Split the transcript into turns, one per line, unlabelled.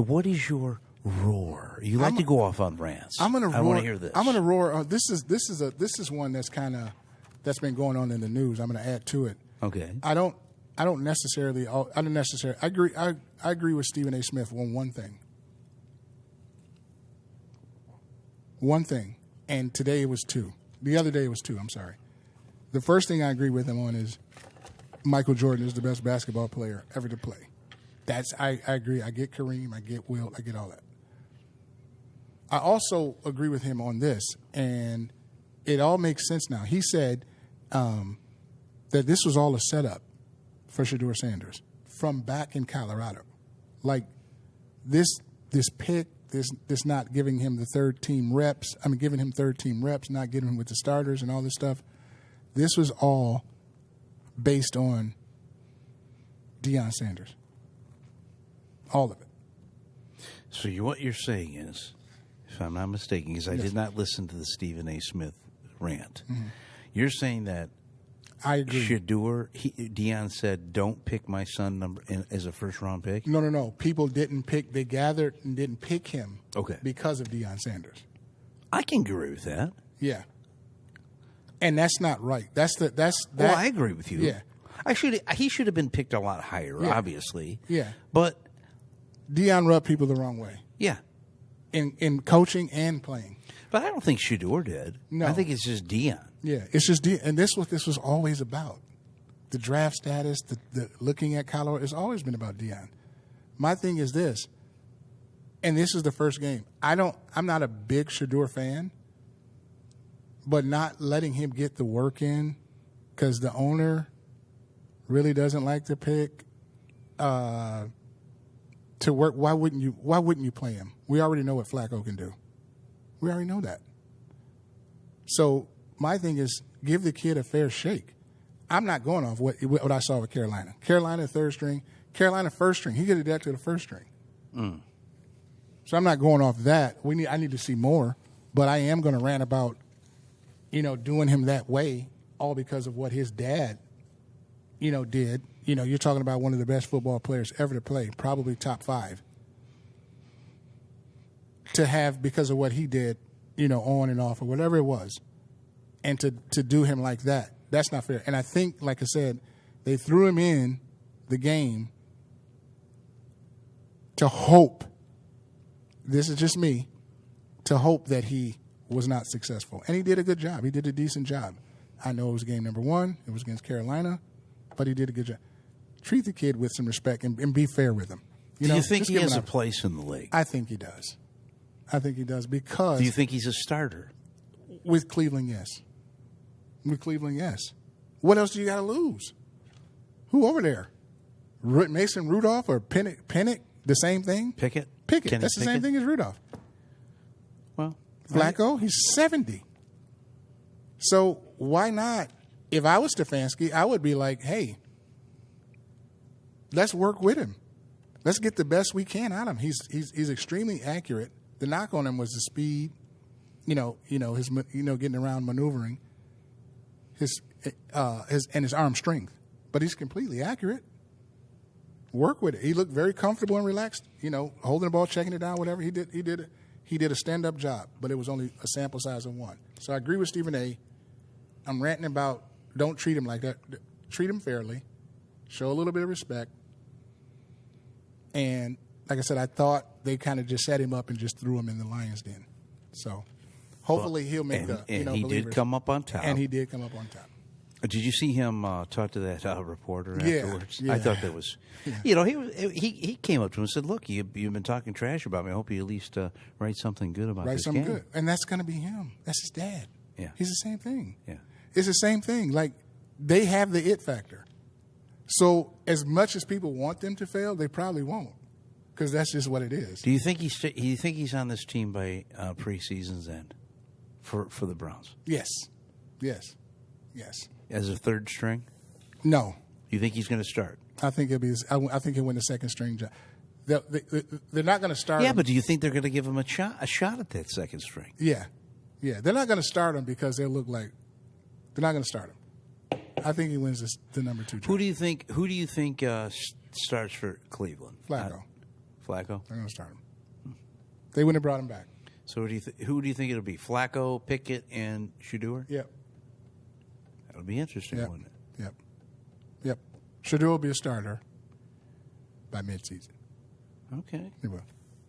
What is your roar? You like to go off on rants.
I'm gonna roar.
I want to hear this.
I'm gonna roar. This is one that's that's been going on in the news. I'm gonna add to it.
Okay.
I don't necessarily. I agree. I agree with Stephen A. Smith on one thing. One thing, and today it was two. The other day it was two. I'm sorry. The first thing I agree with him on is Michael Jordan is the best basketball player ever to play. I agree. I get Kareem. I get Will. I get all that. I also agree with him on this, and it all makes sense now. He said that this was all a setup for Shedeur Sanders from back in Colorado. Like this pick, this not giving him the third team reps. I mean, giving him third team reps, not getting him with the starters and all this stuff. This was all based on Deion Sanders. All of it.
So what you're saying is, if I'm not mistaken, because I did not listen to the Stephen A. Smith rant, you're saying that
I agree.
Deion said, "Don't pick my son as a first-round pick."
No. People didn't pick. They gathered and didn't pick him.
Okay.
Because of Deion Sanders.
I can agree with that.
Yeah. And that's not right.
Well, I agree with you.
Yeah.
He should have been picked a lot higher, obviously.
Yeah.
But
Deion rubbed people the wrong way.
Yeah.
In coaching and playing.
But I don't think Shedeur did.
No.
I think it's just Deion.
Yeah. It's just Deion. And this was always about. The draft status, the looking at Colorado, it's always been about Deion. My thing is this, and this is the first game. I'm not a big Shedeur fan, but not letting him get the work in because the owner really doesn't like to pick to work. Why wouldn't you play him? We already know what Flacco can do. We already know that. So my thing is give the kid a fair shake. I'm not going off what I saw with Carolina. Carolina third string, Carolina first string. He get it to the first string. So I'm not going off that. I need to see more, but I am going to rant about doing him that way, all because of what his dad, did. You're talking about one of the best football players ever to play, probably top 5. To have because of what he did, on and off or whatever it was, and to do him like that, that's not fair. And I think, like I said, they threw him in the game to hope. This is just me. To hope that he was not successful. And he did a good job. He did a decent job. I know it was game number 1. It was against Carolina, but he did a good job. Treat the kid with some respect and be fair with him.
Do you think he has a place in the league?
I think he does. Because...
Do you think he's a starter?
With Cleveland, yes. With Cleveland, yes. What else do you got to lose? Who over there? Mason Rudolph or Pennick? The same thing?
Pickett.
That's the same thing as Rudolph.
Well,
Flacco, he's 70. So why not? If I was Stefanski, I would be like, hey, let's work with him. Let's get the best we can out of him. He's extremely accurate. The knock on him was the speed, his getting around, maneuvering, his arm strength. But he's completely accurate. Work with it. He looked very comfortable and relaxed. Holding the ball, checking it down, whatever he did a stand-up job. But it was only a sample size of 1. So I agree with Stephen A. I'm ranting about don't treat him like that. Treat him fairly. Show a little bit of respect. And like I said, I thought they kind of just set him up and just threw him in the lion's den. So hopefully he'll make
he did come up on top.
And he did come up on top.
Did you see him talk to that reporter afterwards?
Yeah.
I thought that was, he came up to him and said, "Look, you've been talking trash about me. I hope you at least write something good about this game."
Good, and that's going to be him. That's his dad.
Yeah,
he's the same thing.
Yeah,
it's the same thing. Like they have the it factor. So as much as people want them to fail, they probably won't, because that's just what it is.
Do you think he's on this team by preseason's end for the Browns?
Yes.
As a third string?
No.
You think he's going to start?
I think I think he'll win the second string job. They're not going to start.
Yeah,
him.
but do you think they're going to give him a shot at that second string?
Yeah. They're not going to start him because they look like they're not going to start him. I think he wins the number 2 job.
Who do you think starts for Cleveland?
Flacco.
Flacco.
They're going to start him. They wouldn't have brought him back.
So who do you think it'll be? Flacco, Pickett, and Shador?
Yep.
That'll be interesting,
Yep.
wouldn't it?
Yep. Shador will be a starter by midseason.
Okay.
He will.